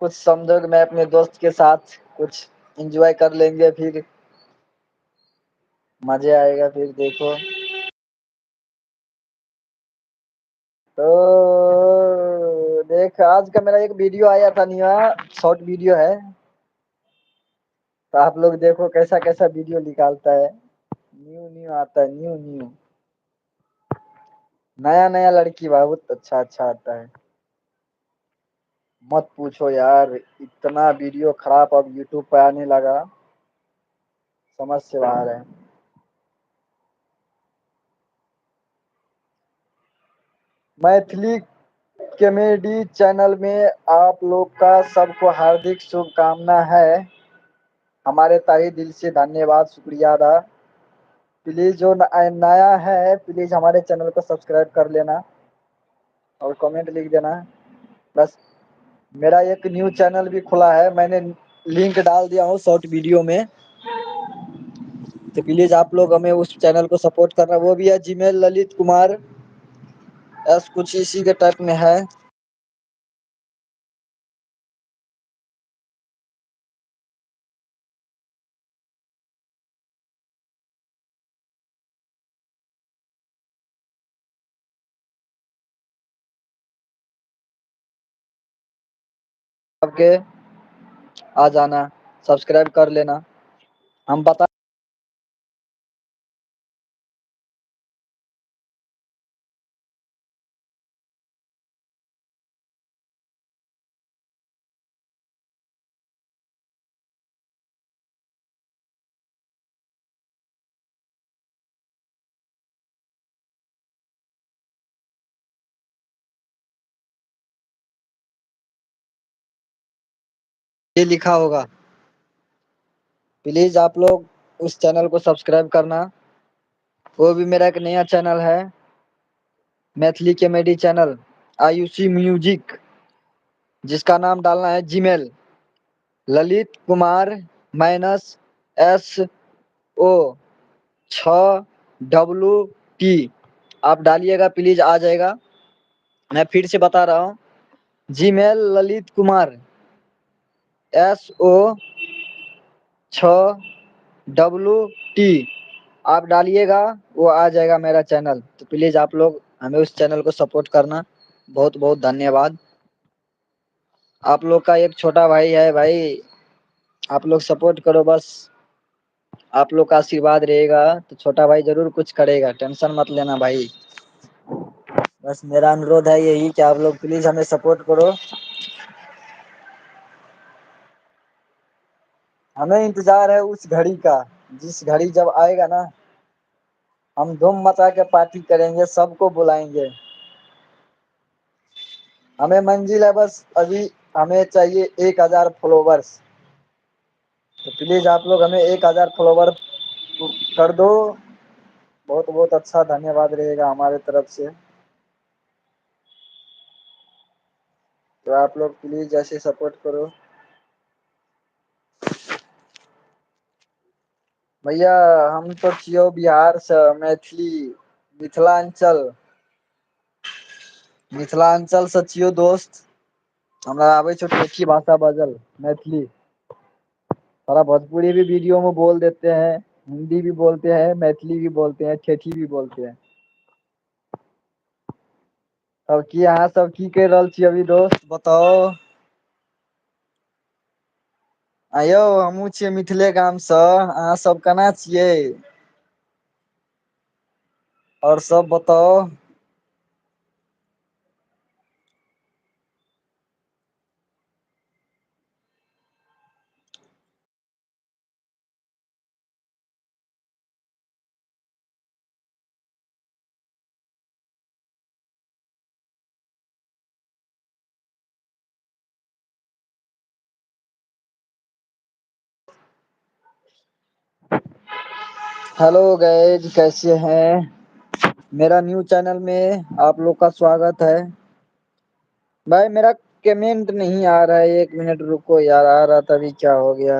कुछ समझो कि मैं अपने दोस्त के साथ कुछ एंजॉय कर लेंगे, फिर मजे आएगा। फिर देखो तो देख, आज का मेरा एक वीडियो आया था, नया शॉर्ट वीडियो है। तो आप लोग देखो कैसा कैसा वीडियो निकालता है। न्यू न्यू आता है, न्यू न्यू नया नया लड़की बहुत अच्छा अच्छा आता है। मत पूछो यार, इतना वीडियो खराब अब यूट्यूब पे आने लगा, समझ से बाहर है। मैथिली कॉमेडी चैनल में आप लोग का सबको हार्दिक शुभकामना है। हमारे तहे दिल से धन्यवाद, शुक्रिया अदा। प्लीज जो नया है, प्लीज हमारे चैनल को सब्सक्राइब कर लेना और कमेंट लिख देना। बस, मेरा एक न्यू चैनल भी खुला है, मैंने लिंक डाल दिया हूँ शॉर्ट वीडियो में। तो प्लीज आप लोग हमें उस चैनल को सपोर्ट करना। वो भी है जीमेल ललित कुमार एस, कुछ इसी के टाइप में है। आपके आ जाना, सब्सक्राइब कर लेना। हम बता ये लिखा होगा, प्लीज आप लोग उस चैनल को सब्सक्राइब करना। वो भी मेरा एक नया चैनल है, Maithili comedy channel Ayushi music, जिसका नाम डालना है Gmail Lalit Kumar minus S O 6 WT। आप डालिएगा, प्लीज आ जाएगा। मैं फिर से बता रहा हूँ, Gmail Lalit Kumar SO 6 WT। आप डालिएगा, वो आ जाएगा मेरा चैनल। तो प्लीज आप लोग हमें उस चैनल को सपोर्ट करना। बहुत बहुत धन्यवाद। आप लोग का एक छोटा भाई है भाई, आप लोग सपोर्ट करो बस। आप लोग का आशीर्वाद रहेगा तो छोटा भाई जरूर कुछ करेगा, टेंशन मत लेना भाई। बस मेरा अनुरोध है यही कि आप लोग प्लीज हमें सपोर्ट करो। हमें इंतजार है उस घड़ी का, जिस घड़ी जब आएगा ना, हम धूम मचा के पार्टी करेंगे, सबको बुलाएंगे। हमें मंजिल है बस अभी, हमें चाहिए 1000 फॉलोवर्स। तो प्लीज आप लोग हमें 1000 फॉलोवर कर दो। बहुत बहुत अच्छा धन्यवाद रहेगा हमारे तरफ से। तो आप लोग प्लीज ऐसे सपोर्ट करो भैया। हम तो छियो बिहार से, मैथिली मिथिलांचल मिथिलांचल से छियो दोस्त। हमरा आवे छो ठेठी भाषा बजल, मैथिली। सारा भोजपुरी भी वीडियो में बोल देते हैं, हिंदी भी बोलते हैं, मैथिली भी बोलते हैं, ठेठी भी बोलते हैं। अब की अहाँ सब की कर रहल छी अभी दोस्त, बताओ। आयौ हमहू छियै मिथिले गाम से, अहाँ सब केना छियै? और सब बताओ। हेलो गाइज, कैसे हैं? मेरा न्यू चैनल में आप लोग का स्वागत है। भाई मेरा कमेंट नहीं आ रहा है, 1 मिनट रुको यार, आ रहा था अभी, क्या हो गया?